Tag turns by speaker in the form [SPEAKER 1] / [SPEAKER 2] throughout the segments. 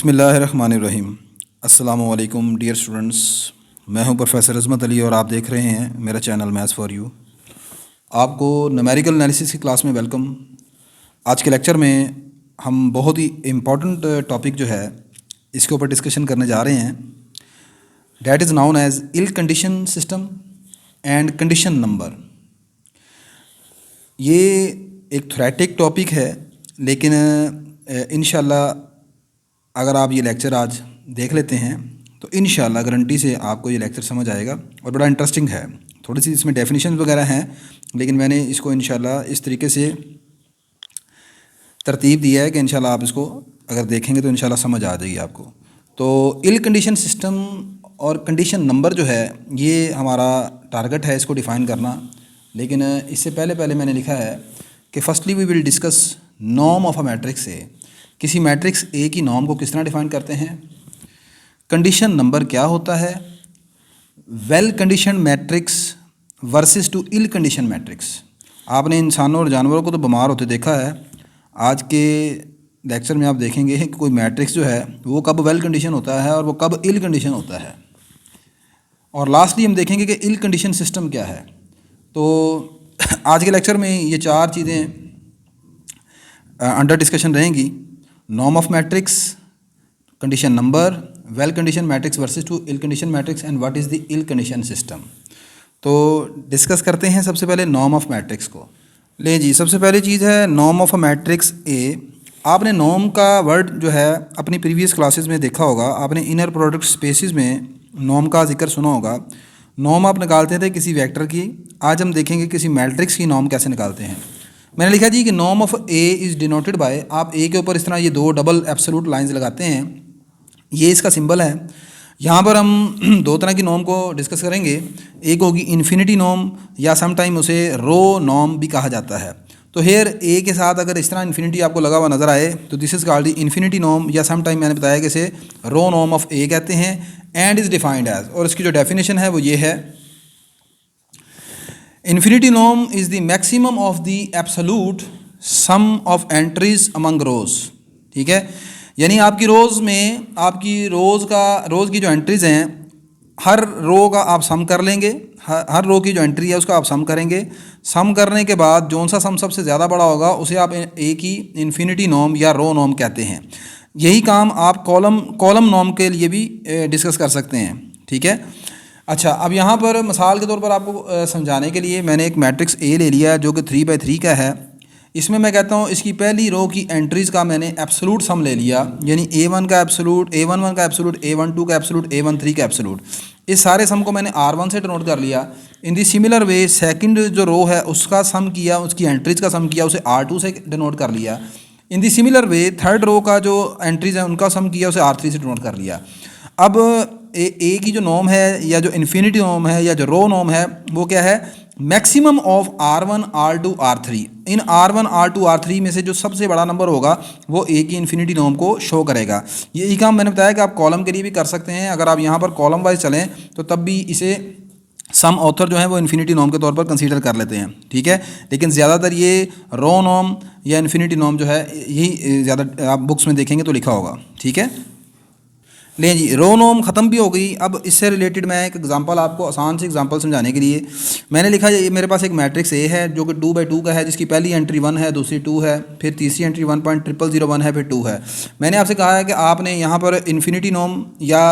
[SPEAKER 1] बिस्मिल्लाहिर्रहमानिर्रहीम। अस्सलामुअलैकुम dear students, मैं हूं प्रोफेसर अज़मत अली और आप देख रहे हैं मेरा चैनल मैथ्स फॉर यू। आपको न्यूमेरिकल एनालिसिस की क्लास में वेलकम। आज के लेक्चर में हम बहुत ही इम्पॉर्टेंट टॉपिक जो है इसके ऊपर डिस्कशन करने जा रहे हैं। That is known as ill condition system and condition number. ये एक थ्योरेटिक टॉपिक है, लेकिन इंशाल्लाह अगर आप ये लेक्चर आज देख लेते हैं तो इंशाल्लाह गारंटी से आपको ये लेक्चर समझ आएगा और बड़ा इंटरेस्टिंग है। थोड़ी सी इसमें डेफिनेशन वगैरह हैं, लेकिन मैंने इसको इंशाल्लाह इस तरीके से तरतीब दिया है कि इंशाल्लाह आप इसको अगर देखेंगे तो इंशाल्लाह समझ आ जाएगी आपको। तो इल कंडीशन सिस्टम और कंडीशन नंबर जो है ये हमारा टारगेट है इसको डिफ़ाइन करना। लेकिन इससे पहले मैंने लिखा है कि firstly we will discuss norm of a matrix A. किसी मैट्रिक्स ए की नॉर्म को किस तरह डिफ़ाइन करते हैं, कंडीशन नंबर क्या होता है, well condition matrix versus to ill condition matrix. आपने इंसानों और जानवरों को तो बीमार होते देखा है। आज के लेक्चर में आप देखेंगे कि कोई मैट्रिक्स जो है वो कब वेल कंडीशन होता है और वो कब इल कंडीशन होता है। और लास्टली हम देखेंगे कि इल कंडीशन सिस्टम क्या है। तो आज के लेक्चर में ये चार चीज़ें अंडर डिस्कशन रहेंगी: norm of matrix, condition number, well condition matrix versus to ill condition matrix and what is the ill condition system. तो डिस्कस करते हैं सबसे पहले नॉर्म ऑफ मैट्रिक्स को। ले जी, सबसे पहली चीज़ है नॉर्म ऑफ अ मैट्रिक्स ए। आपने नॉर्म का वर्ड जो है अपनी प्रीवियस क्लासेस में देखा होगा। आपने इनर प्रोडक्ट स्पेसिस में नॉर्म का जिक्र सुना होगा। नॉर्म आप निकालते थे किसी वेक्टर की। आज हम देखेंगे किसी मैट्रिक्स की नॉर्म कैसे निकालते हैं। मैंने लिखा जी कि norm of A is denoted by, आप ए के ऊपर इस तरह ये दो डबल एब्सोल्यूट लाइंस लगाते हैं, ये इसका सिंबल है। यहाँ पर हम दो तरह की नॉर्म को डिस्कस करेंगे। एक होगी इन्फिनिटी नॉर्म या सम टाइम उसे रो नॉर्म भी कहा जाता है। तो हेयर ए के साथ अगर इस तरह इन्फिनिटी आपको लगा हुआ नज़र आए तो this is called the infinity norm, या सम टाइम मैंने बताया कि इसे रो नॉर्म ऑफ ए कहते हैं एंड इज़ डिफाइंड एज, और इसकी जो डेफिनेशन है वो ये है: infinity norm is the maximum of the absolute sum of entries among rows. ठीक है, यानी आपकी रोज़ में आपकी रोज़ की जो एंट्रीज़ हैं, हर रो का आप सम कर लेंगे। हर रो की जो एंट्री है उसका आप सम करेंगे। सम करने के बाद जौन सा सम सबसे ज़्यादा बड़ा होगा उसे आप ए की इन्फिनिटी नॉर्म या रो नॉर्म कहते हैं। यही काम आप कॉलम नॉर्म के लिए भी डिस्कस कर सकते हैं। ठीक है, अच्छा, अब यहाँ पर मिसाल के तौर पर आपको समझाने के लिए मैंने एक मैट्रिक्स ए ले लिया जो कि 3×3 का है। इसमें मैं कहता हूँ इसकी पहली रो की एंट्रीज़ का मैंने एब्सोल्यूट सम ले लिया, यानी A1 का एब्सोल्यूट, A11 का एब्सोल्यूट, A12 का एब्सोल्यूट, A13 का एब्सोल्यूट। इस सारे सम को मैंने R1 से डिनोट कर लिया। इन दी सिमिलर वे सेकंड जो रो है उसका सम किया, उसकी एंट्रीज़ का सम किया, उसे R2 से डिनोट कर लिया। इन दी सिमिलर वे थर्ड रो का जो एंट्रीज़ हैं उनका सम किया, उसे R3 से डिनोट कर लिया। अब ए की जो नॉर्म है या जो इन्फिनिटी नॉर्म है या जो रो नॉर्म है वो क्या है? Maximum of R1, R2, R3। In R1, R2, R3 में से जो सबसे बड़ा नंबर होगा वो ए की इन्फिनिटी नॉर्म को शो करेगा। यही काम मैंने बताया कि आप कॉलम के लिए भी कर सकते हैं। अगर आप यहाँ पर कॉलम वाइज चलें तो तब भी इसे सम ऑथर जो है वो इन्फिनिटी नॉर्म के तौर पर कंसीडर कर लेते हैं। ठीक है, लेकिन ज़्यादातर ये रो नॉर्म या इन्फिनिटी नॉर्म जो है यही ज़्यादा आप बुक्स में देखेंगे तो लिखा होगा। ठीक है, लें जी, रो नॉर्म ख़त्म भी हो गई। अब इससे रिलेटेड मैं एक एग्जांपल आपको आसान सी एग्जांपल समझाने के लिए मैंने लिखा है, मेरे पास एक मैट्रिक्स ए है जो कि 2×2 का है, जिसकी पहली एंट्री 1 है, दूसरी 2 है, फिर तीसरी एंट्री 1.0001 है, फिर 2 है। मैंने आपसे कहा है कि आपने यहाँ पर इन्फिनिटी नॉर्म या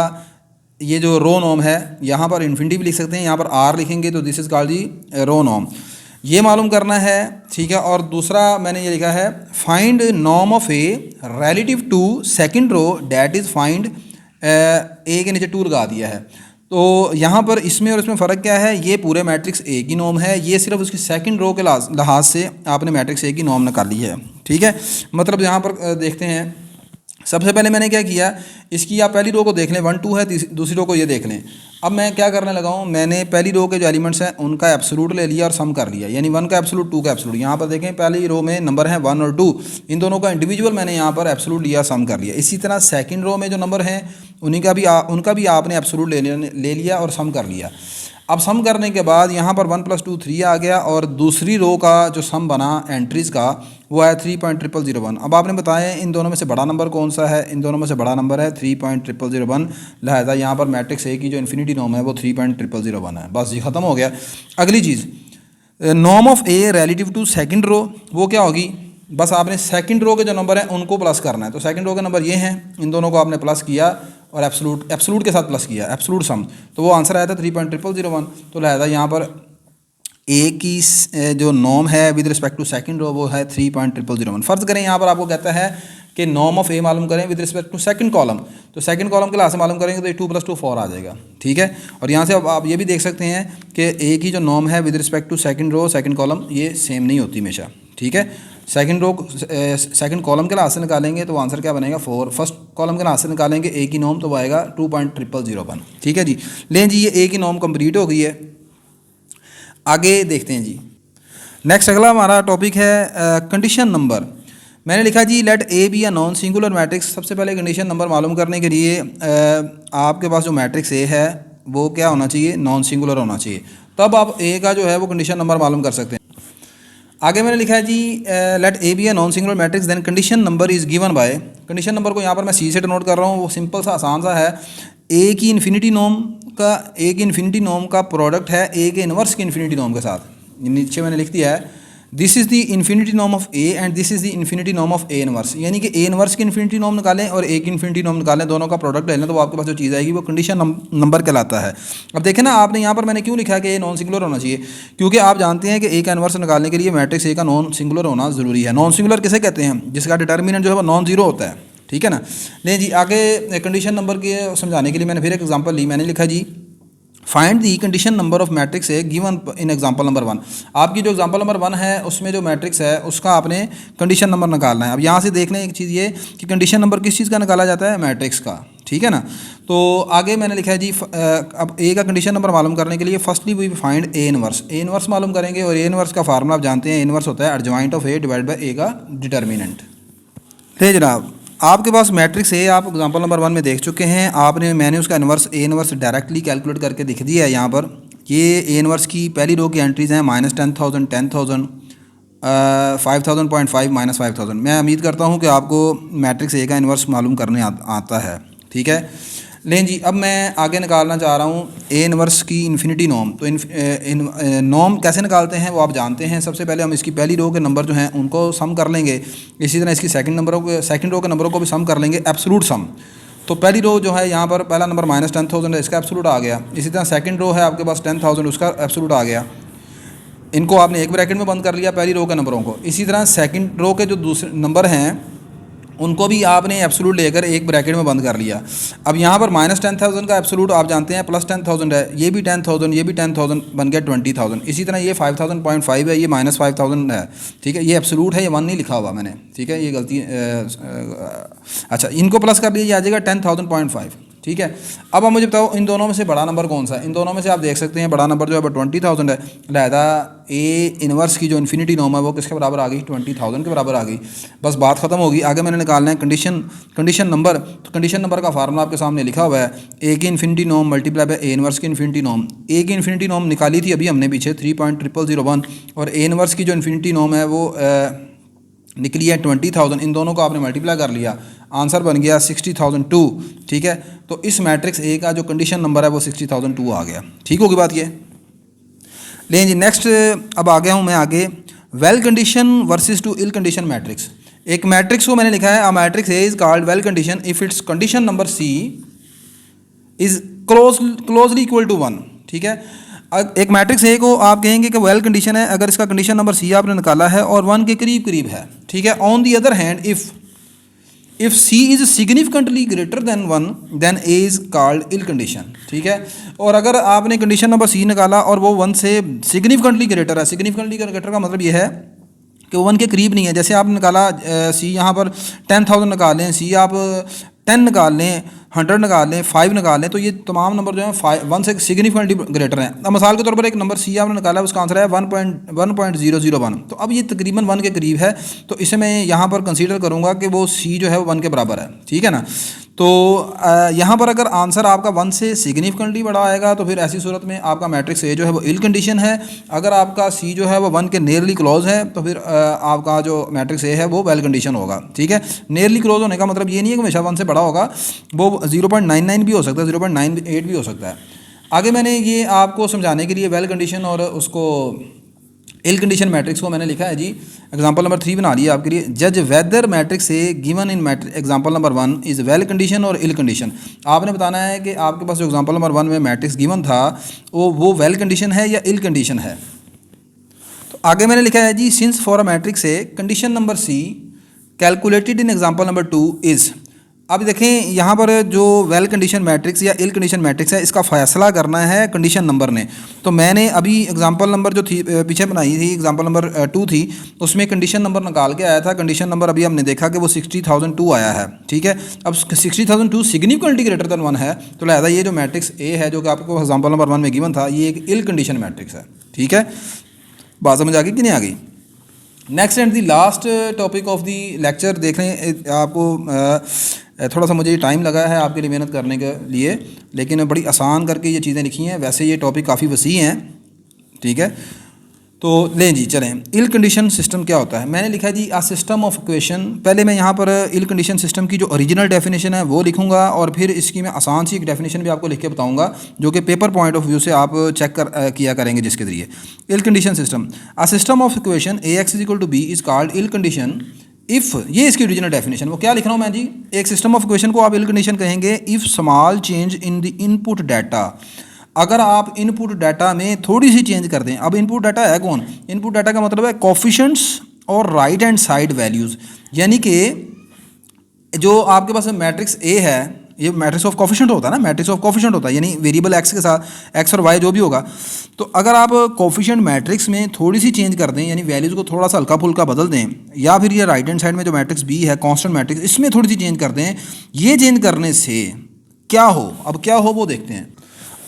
[SPEAKER 1] ये जो रो नॉर्म है यहाँ पर इन्फिनिटी भी लिख सकते हैं, यहाँ पर आर लिखेंगे तो this is called the row norm. ये मालूम करना है। ठीक है, और दूसरा मैंने ये लिखा है find norm of A relative to second row that is find A के नीचे 2 लगा दिया है। तो यहाँ पर इसमें और इसमें फ़र्क क्या है? ये पूरे मैट्रिक्स ए की नॉर्म है, ये सिर्फ उसकी सेकंड रो के लिहाज से आपने मैट्रिक्स ए की नॉर्म निकाली है। ठीक है, मतलब यहाँ पर देखते हैं। सबसे पहले मैंने क्या किया, इसकी आप पहली रो को देख लें, 1 2 है, दूसरी रो को ये देख लें। अब मैं क्या करने लगा हूँ, मैंने पहली रो के जो एलिमेंट्स हैं उनका एब्सोल्यूट ले लिया और सम कर लिया, यानी 1 का एब्सोल्यूट, 2 का एब्सोल्यूट। यहाँ पर देखें पहली रो में नंबर है 1 और 2, इन दोनों का इंडिविजुअल मैंने यहाँ पर एब्सोल्यूट लिया, सम कर लिया। इसी तरह सेकंड रो में जो नंबर हैं उनका भी आपने एब्सोल्यूट ले लिया और सम कर लिया। अब सम करने के बाद यहाँ पर 1 + 2 3 आ गया और दूसरी रो का जो सम बना एंट्रीज़ का वो है 3.0001। अब आपने बताया इन दोनों में से बड़ा नंबर कौन सा है, इन दोनों में से बड़ा नंबर है 3.0001, लिहाजा यहाँ पर मैट्रिक्स ए की जो इन्फिनिटी नॉर्म है वो 3.0001 है। बस ये ख़त्म हो गया। अगली चीज़, norm of A relative to second row, वो क्या होगी, बस आपने सेकंड रो के जो नंबर हैं उनको प्लस करना है। तो सेकंड रो के नंबर ये हैं, इन दोनों को आपने प्लस किया और एब्सोल्यूट के साथ प्लस किया, एब्सोल्यूट सम, तो वो आंसर आया था 3.0001। तो लिहाजा यहाँ पर ए की जो नॉर्म है with respect to second row वो है 3.0001। फ़र्ज़ करें यहाँ पर आपको कहता है कि नॉर्म ऑफ ए मालूम करें with respect to second column, तो सेकंड कॉलम के लिहाज से मालूम करेंगे तो ये 2 + 2 4 आ जाएगा। ठीक है, और यहाँ से अब आप ये भी देख सकते हैं कि ए की जो नॉर्म है with respect to second row second column ये सेम नहीं होती हमेशा। ठीक है, सेकंड रो सेकंड कॉलम के लिहाज से निकालेंगे तो आंसर क्या बनेगा 4, फर्स्ट कॉलम के लिहाज से निकालेंगे ए की नॉर्म तो वो आएगा 2.0001। ठीक है जी, लें जी ये ए की नॉर्म कंप्लीट हो गई है। आगे देखते हैं जी, नेक्स्ट अगला हमारा टॉपिक है कंडीशन नंबर। मैंने लिखा जी लेट ए बी या नॉन सिंगुलर मैट्रिक्स। सबसे पहले कंडीशन नंबर मालूम करने के लिए आपके पास जो मैट्रिक्स ए है वो क्या होना चाहिए, नॉन सिंगुलर होना चाहिए, तब आप ए का जो है वो कंडीशन नंबर मालूम कर सकते हैं। आगे मैंने लिखा है जी लेट ए बी या non singular matrix then condition number is given by. Condition number को यहाँ पर मैं सी से डिनोट कर रहा हूँ, वो सिंपल सा आसान सा है। ए की इन्फिनिटी नॉर्म का प्रोडक्ट है ए के इन्वर्स की इन्फिनिटी नॉर्म के साथ। नीचे मैंने लिख दिया है this is the infinity norm of A and this is the infinity norm of A inverse, यानी कि ए इनवर्स की इन्फिनिटी नॉर्म निकालें और ए की इन्फिनिटी नॉर्म निकालें, दोनों का प्रोडक्ट ले लें, तो वो आपके पास जो चीज़ आएगी वो कंडीशन नंबर कहलाता है। अब देखें ना, आपने यहाँ पर मैंने क्यों लिखा है कि ए नॉन सिंगुलर होना चाहिए, क्योंकि आप जानते हैं कि ए का इनवर्स निकालने के लिए मैट्रिक्स ए का नॉन सिंगुलर होना ज़रूरी है। नॉन सिंगुलर किसे कहते हैं, जिसका डिटर्मिनेंट जो है वो नॉन जीरो होता है। ठीक है ना, नहीं जी, आगे कंडीशन नंबर के समझाने के लिए मैंने फिर एक एग्जांपल ली। मैंने लिखा जी find the condition number of matrix है गिवन इन एग्जांपल नंबर 1। आपकी जो एग्जांपल नंबर 1 है उसमें जो मैट्रिक्स है उसका आपने कंडीशन नंबर निकालना है। अब यहाँ से देख लें एक चीज़ ये कि कंडीशन नंबर किस चीज़ का निकाला जाता है, मैट्रिक्स का। ठीक है ना, तो आगे मैंने लिखा है जी अब ए का कंडीशन नंबर मालूम करने के लिए firstly we find A inverse. A inverse मालूम करेंगे और ए इनवर्स का फार्मूला आप जानते हैं, ए इनवर्स होता है adjoint of A divide by A का डिटर्मिनेंट। ठीक जनाब, आपके पास मैट्रिक्स ए आप एग्जांपल नंबर 1 में देख चुके हैं। मैंने उसका inverse A inverse directly calculate करके दिख दिया है। यहाँ पर ये ए इनवर्स की पहली रो की एंट्रीज़ हैं -10,000, 10,000, 5,000.5 -5,000। मैं उम्मीद करता हूँ कि आपको मैट्रिक्स ए का इनवर्स मालूम करने आता है। ठीक है, लेकिन जी अब मैं आगे निकालना चाह रहा हूँ ए इनवर्स की इन्फिनिटी नॉर्म। तो नॉर्म कैसे निकालते हैं वो आप जानते हैं। सबसे पहले हम इसकी पहली रो के नंबर जो हैं उनको सम कर लेंगे, इसी तरह इसकी सेकंड रो के नंबरों को भी सम कर लेंगे, एब्सोल्यूट सम। तो पहली रो जो है यहाँ पर पहला नंबर -10,000 है, इसका एब्सोल्यूट आ गया। इसी तरह सेकंड रो है आपके पास 10,000, उसका एब्सोल्यूट आ गया। इनको आपने एक ब्रैकेट में बंद कर लिया पहली रो के नंबरों को। इसी तरह सेकंड रो के जो दूसरे नंबर हैं उनको भी आपने एब्सोल्यूट लेकर एक ब्रैकेट में बंद कर लिया। अब यहाँ पर -10,000 का एब्सोल्यूट आप जानते हैं +10,000 है, ये भी 10,000, ये भी 10,000 बन गया 20,000। इसी तरह ये 5,000.5 है, ये -5,000 है। ठीक है, ये एब्सोल्यूट है, ये 1 नहीं लिखा हुआ मैंने। ठीक है, ये गलती अच्छा, इनको प्लस कर लीजिए, आ जाएगा 10,000.5। ठीक है, अब आप मुझे बताओ इन दोनों में से बड़ा नंबर कौन सा है। इन दोनों में से आप देख सकते हैं बड़ा नंबर जो है वो 20,000 है। लिहाजा ए इनवर्स की जो इन्फिनिटी नॉर्म है वो किसके बराबर आ गई, 20,000 के बराबर आ गई। बस बात ख़त्म होगी। आगे मैंने निकालना है कंडीशन नंबर। तो कंडीशन नंबर का फार्मूला आपके सामने लिखा हुआ है, ए की infinity norm multiply by A inverse की इन्फिनिटी नॉर्म। ए की इन्फिनिटी नॉर्म निकाली थी अभी हमने पीछे 3.0001, और ए इनवर्स की जो इन्फिनिटी नॉर्म है वो निकली है 20,000। इन दोनों को आपने मल्टीप्लाई कर लिया, आंसर बन गया 60,002। ठीक है, तो इस मैट्रिक्स ए का जो कंडीशन नंबर है वो 60,002 आ गया। ठीक होगी बात ये। लेकिन जी नेक्स्ट अब आ गया हूँ मैं आगे, well condition versus to ill condition matrix. एक मैट्रिक्स को मैंने लिखा है, a matrix A is called well condition if its condition number C is closely equal to 1। ठीक है, एक मैट्रिक्स ए को आप कहेंगे कि वेल कंडीशन है अगर इसका कंडीशन नंबर सी आपने निकाला है और 1 के करीब करीब है। ठीक है, on the other hand if C is significantly greater than 1 then A is called ill condition. ठीक है, और अगर आपने कंडीशन नंबर सी निकाला और वो 1 से सिग्निफिकेंटली ग्रेटर है, सिग्निफिकेंटली ग्रेटर का मतलब ये है कि 1 के करीब नहीं है। जैसे आपने निकाला सी यहाँ पर 10,000 निकाल लें, सी आप 10 निकाल लें, 100 निकाल लें, 5 निकाल लें, तो ये तमाम नंबर जो हैं 1 से सिग्निफिकेंटली ग्रेटर हैं। अब मिसाल के तौर पर एक नंबर सी आपने निकाला है, उसका आंसर है 1.001। तो अब ये तकरीबन 1 के करीब है, तो इसे मैं यहाँ पर कंसीडर करूँगा कि वो सी जो है वो 1 के बराबर है, ठीक है ना। तो यहाँ पर अगर आंसर आपका 1 से सिग्निफिकेंटली बड़ा आएगा तो फिर ऐसी सूरत में आपका मैट्रिक्स ए जो है वो इल कंडीशन है। अगर आपका सी जो है वो 1 के नियरली क्लोज है तो फिर आपका जो मैट्रिक्स ए है वो वेल कंडीशन होगा, ठीक है। नियरली क्लोज होने का मतलब ये नहीं है कि हमेशा 1 से बड़ा होगा, वो 0.99 भी हो सकता है, 0.98 भी हो सकता है। आगे मैंने ये आपको समझाने के लिए वेल कंडीशन और उसको इल कंडीशन मैट्रिक्स को मैंने लिखा है जी। एग्जांपल नंबर 3 बना लिया आपके लिए। जज whether matrix A given in example number 1 is well condition और इल कंडीशन। आपने बताना है कि आपके पास जो एग्जांपल नंबर 1 में मैट्रिक्स गिवन था वो वेल कंडीशन है या इल कंडीशन है। तो आगे मैंने लिखा है जी, since for a matrix A condition number C calculated in example number 2 is. अब देखें यहाँ पर जो वेल कंडीशन मैट्रिक्स या इल कंडीशन मैट्रिक्स है, इसका फ़ैसला करना है कंडीशन नंबर ने। तो मैंने अभी एग्जांपल नंबर जो थी पीछे बनाई थी, एग्जांपल नंबर 2 थी, उसमें कंडीशन नंबर निकाल के आया था। कंडीशन नंबर अभी हमने देखा कि वो 60,002 आया है, ठीक है। अब 60,002 सिग्निफिकेंटली ग्रेटर देन 1 है, तो लिहाजा ये जो मैट्रिक्स ए है जो कि आपको एग्जाम्पल नंबर 1 में गिवन था, ये एक इल कंडीशन मैट्रिक्स है, ठीक है। बात समझ आ गई कि नहीं आ गई। Next and the last topic of the lecture देख रहे हैं आपको। थोड़ा सा मुझे टाइम लगा है आपके लिए मेहनत करने के लिए, लेकिन बड़ी आसान करके ये चीज़ें लिखी हैं। वैसे ये टॉपिक काफ़ी वसी हैं, ठीक है। तो लें जी, चलें। इल कंडीशन सिस्टम क्या होता है। मैंने लिखा है जी, आ सिस्टम ऑफ इक्वेशन। पहले मैं यहाँ पर इल कंडीशन सिस्टम की जो ओरिजिनल डेफिनेशन है वो लिखूँगा, और फिर इसकी मैं आसान सी एक डेफिनेशन भी आपको लिख के बताऊँगा जो कि पेपर पॉइंट ऑफ व्यू से आप चेक किया करेंगे, जिसके ज़रिए ill condition system. A system of equation A X is equal to B is called ill condition if. ये इसकी ओरिजिनल डेफिनेशन। वो क्या लिख रहा हूँ मैं जी, एक सिस्टम ऑफ इक्वेशन को आप इल कंडीशन कहेंगे if small change in the input data. अगर आप इनपुट डाटा में थोड़ी सी चेंज कर दें। अब इनपुट डाटा है कौन, इनपुट डाटा का मतलब है कोफिशिएंट्स और राइट हैंड साइड वैल्यूज़। यानी कि जो आपके पास मैट्रिक्स ए है, ये मैट्रिक्स ऑफ कोफिशिएंट होता है ना, मैट्रिक्स ऑफ कोफिशिएंट होता है, यानी वेरिएबल एक्स के साथ एक्स और वाई जो भी होगा। तो अगर आप कोफिशिएंट मैट्रिक्स में थोड़ी सी चेंज कर दें, यानी वैल्यूज़ को थोड़ा सा हल्का फुल्का बदल दें, या फिर ये राइट हैंड साइड में जो मैट्रिक्स बी है कांस्टेंट मैट्रिक्स, इसमें थोड़ी सी चेंज कर दें, ये चेंज करने से क्या हो, अब क्या हो वो देखते हैं।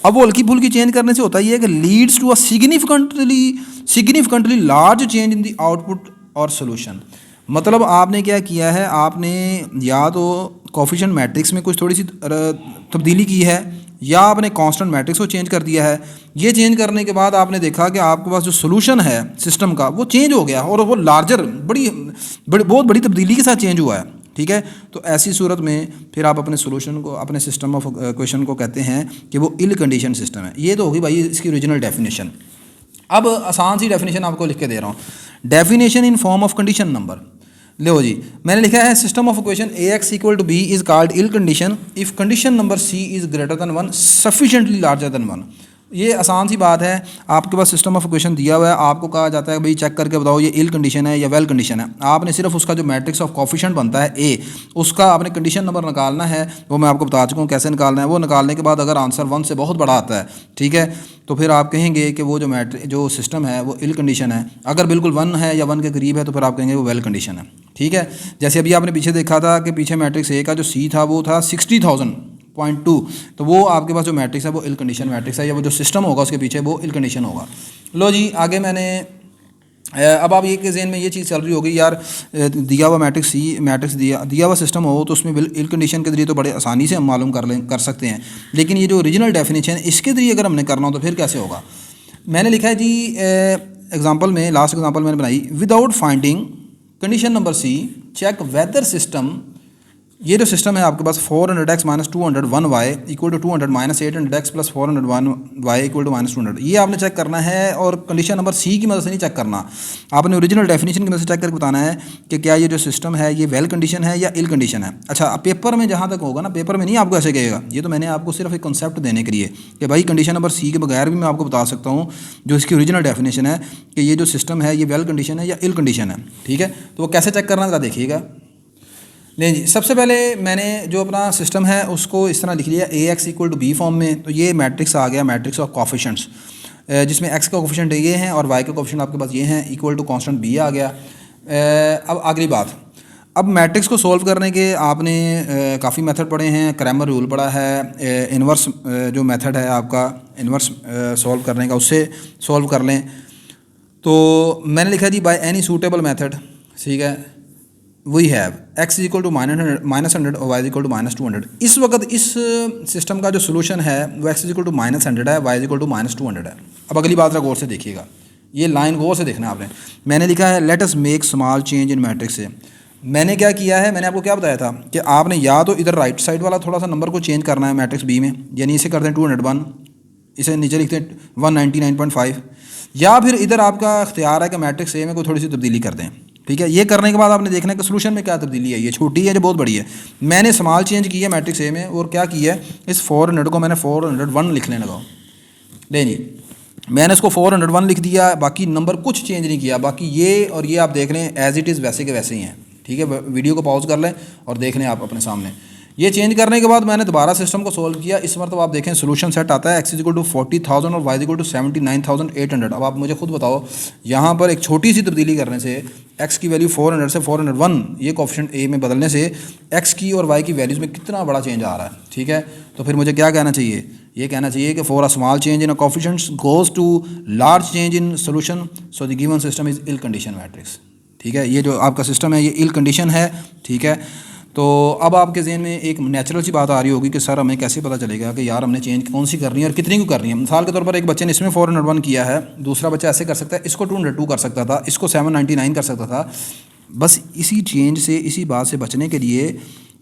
[SPEAKER 1] अब वो हल्की फुल्की चेंज करने से होता है कि leads to a significantly large change in the output और सोल्यूशन। मतलब आपने क्या किया है, आपने या तो कोफिशिएंट मैट्रिक्स में कुछ थोड़ी सी तब्दीली की है, या आपने कांस्टेंट मैट्रिक्स को चेंज कर दिया है। ये चेंज करने के बाद आपने देखा कि आपके पास जो सोल्यूशन है सिस्टम का वो चेंज हो गया, और वो लार्जर बहुत बड़ी तब्दीली के साथ चेंज हुआ है, ठीक है। तो ऐसी सूरत में फिर आप अपने सोल्यूशन को, अपने सिस्टम ऑफ इक्वेशन को कहते हैं कि वो इल कंडीशन सिस्टम है। ये तो होगी भाई इसकी ओरिजिनल डेफिनेशन। अब आसान सी डेफिनेशन आपको लिख के दे रहा हूँ। Definition in form of condition number. लो जी, मैंने लिखा है system of equation A X equal to B is called ill condition if condition number C is greater than 1 sufficiently larger than 1। ये आसान सी बात है। आपके पास सिस्टम ऑफ इक्वेशन दिया हुआ है, आपको कहा जाता है भाई चेक करके बताओ ये इल कंडीशन है या वेल कंडीशन है। आपने सिर्फ उसका जो मैट्रिक्स ऑफ कोफिशिएंट बनता है ए, उसका आपने कंडीशन नंबर निकालना है। वो मैं आपको बता चुका हूँ कैसे निकालना है। वो निकालने के बाद अगर आंसर 1 से बहुत बड़ा आता है, ठीक है, तो फिर आप कहेंगे कि वो जो सिस्टम है वो इल कंडीशन है। अगर बिल्कुल 1 है या 1 के करीब है तो फिर आप कहेंगे वो वेल कंडीशन है, ठीक है। जैसे अभी आपने पीछे देखा था कि पीछे मैट्रिक्स ए का जो सी था वो था 60,000.2, तो वो आपके पास जो मैट्रिक्स है वो इल कंडीशन मैट्रिक्स है, या वो जो सिस्टम होगा उसके पीछे वो इल कंडीशन होगा। लो जी, आगे मैंने अब आप ये के ज़हन में ये चीज़ चल रही होगी यार, दिया हुआ मैट्रिक्स दिया हुआ सिस्टम हो तो उसमें इल कंडीशन के ज़रिए तो बड़े आसानी से हम मालूम कर सकते हैं, लेकिन ये जो ओरिजिनल डेफिनेशन है इसके ज़रिए अगर हमने करना हो तो फिर कैसे होगा। मैंने लिखा है जी एग्जांपल में, लास्ट एग्जांपल मैंने बनाई, without finding condition number C check whether system. ये जो सिस्टम है आपके पास 400x minus 201y equal to 200 minus 800x plus 401y equal to minus 200, ये आपने चेक करना है। और कंडीशन नंबर सी की मदद से नहीं चेक करना, आपने ओरिजिनल डेफिनेशन की मदद से चेक करके बताना है कि क्या ये जो सिस्टम है ये वेल कंडीशन है या इल कंडीशन है। अच्छा, पेपर में जहाँ तक होगा ना, पेपर में नहीं आपको ऐसे कहेगा, ये तो मैंने आपको सिर्फ एक कंसेप्ट देने के लिए कि भाई कंडीशन नंबर सी के बगैर भी मैं आपको बता सकता हूँ जो इसकी ओरिजिनल डेफिनेशन है कि ये जो सिस्टम है ये वेल कंडीशन है या इल कंडीशन है, ठीक है। तो वो कैसे चेक करना ज़रा देखिएगा। नहीं जी, सबसे पहले मैंने जो अपना सिस्टम है उसको इस तरह लिख लिया A X equal to B form में। तो ये मैट्रिक्स आ गया, मैट्रिक्स ऑफ कोफिशिएंट्स, जिसमें एक्स का कोफिशिएंट ये हैं और वाई का कोफिशिएंट आपके पास ये हैं, इक्वल टू कांस्टेंट बी आ गया। अब अगली बात, अब मैट्रिक्स को सॉल्व करने के आपने काफ़ी मेथड पढ़े हैं। क्रैमर रूल पढ़ा है, इन्वर्स जो मेथड है आपका इन्वर्स सॉल्व करने का, उससे सॉल्व कर लें। तो मैंने लिखा जी बाय एनी सूटेबल मेथड, ठीक है, we have x equal to -100 और y इक्वल टू -200। इस वक्त इस सिस्टम का जो सोल्यूशन है वो x इक्वल टू -100 है, y इक्वल टू -200 है। अब अगली बात गौर से देखिएगा, ये लाइन गौर से देखना है आपने। मैंने लिखा है let us make small change इन मैट्रिक्स से। मैंने क्या किया है, मैंने आपको क्या बताया था कि आपने या तो इधर राइट साइड वाला थोड़ा सा नंबर को चेंज करना है मैट्रिक्स बी में, यानी इसे कर दें 201, इसे नीचे लिखते हैं 199.5, या फिर इधर आपका इख्तियार है कि मैट्रिक्स ए में कोई थोड़ी सी तब्दीली कर दें। ठीक है, ये करने के बाद आपने देखना है कि सोल्यूशन में क्या तब्दीली है, ये छोटी है जो बहुत बड़ी है। मैंने स्मॉल चेंज की है मैट्रिक्स ए में, और क्या किया है, इस 400 को मैंने 401 लिखने लगा। नहीं जी, मैंने इसको 401 लिख दिया, बाकी नंबर कुछ चेंज नहीं किया। बाकी ये और ये आप देख लें एज इट इज़ वैसे के वैसे ही हैं। ठीक है, वीडियो को पॉज कर लें और देख लें आप अपने सामने। ये चेंज करने के बाद मैंने दोबारा सिस्टम को सोल्व किया। इस मरतब आप देखें सोल्यूशन सेट आता है x इक्वल टू 40,000 और y इक्वल टू 79,800। अब आप मुझे खुद बताओ, यहाँ पर एक छोटी सी तब्दीली करने से x की वैल्यू 400 से 401 ये कोफिशिएंट a में बदलने से x की और y की वैल्यूज़ में कितना बड़ा चेंज आ रहा है। ठीक है, तो फिर मुझे क्या कहना चाहिए, ये कहना चाहिए कि for a small change in a coefficients goes to large change in solution, so the given system is ill condition matrix. ठीक है, ये जो आपका सिस्टम है ये इल कंडीशन है। ठीक है, तो अब आपके ज़हन में एक नेचुरल सी बात आ रही होगी कि सर हमें कैसे पता चलेगा कि यार हमने चेंज कौन सी करनी है और कितनी को करनी है। मिसाल के तौर पर एक बच्चे ने इसमें 401 किया है, दूसरा बच्चा ऐसे कर सकता है, इसको 202 कर सकता था, इसको 799 कर सकता था। बस इसी चेंज से, इसी बात से बचने के लिए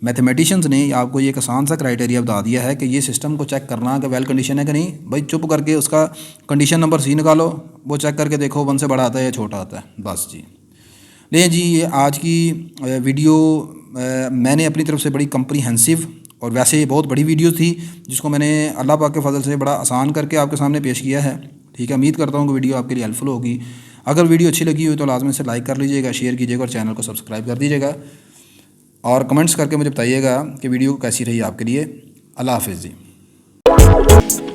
[SPEAKER 1] मैथमेटिशियंस ने आपको ये एक आसान सा क्राइटेरिया बता दिया है कि ये सिस्टम को चेक करना कि वेल कंडीशन है कि नहीं। भाई चुप करके उसका कंडीशन नंबर सी निकालो, वो चेक करके देखो 1 से बड़ा आता है या छोटा आता है, बस जी। नहीं जी, ये आज की वीडियो मैंने अपनी तरफ से बड़ी कम्प्रीहेंसिव और वैसे बहुत बड़ी वीडियो थी, जिसको मैंने अल्लाह पाक के फजल से बड़ा आसान करके आपके सामने पेश किया है। ठीक है, उम्मीद करता हूँ कि वीडियो आपके लिए हेल्पफुल होगी। अगर वीडियो अच्छी लगी हुई तो लाजमी से लाइक कर लीजिएगा, शेयर कीजिएगा और चैनल को सब्सक्राइब कर दीजिएगा, और कमेंट्स करके मुझे बताइएगा कि वीडियो कैसी रही आपके लिए। अल्लाह हाफ़िज़ जी।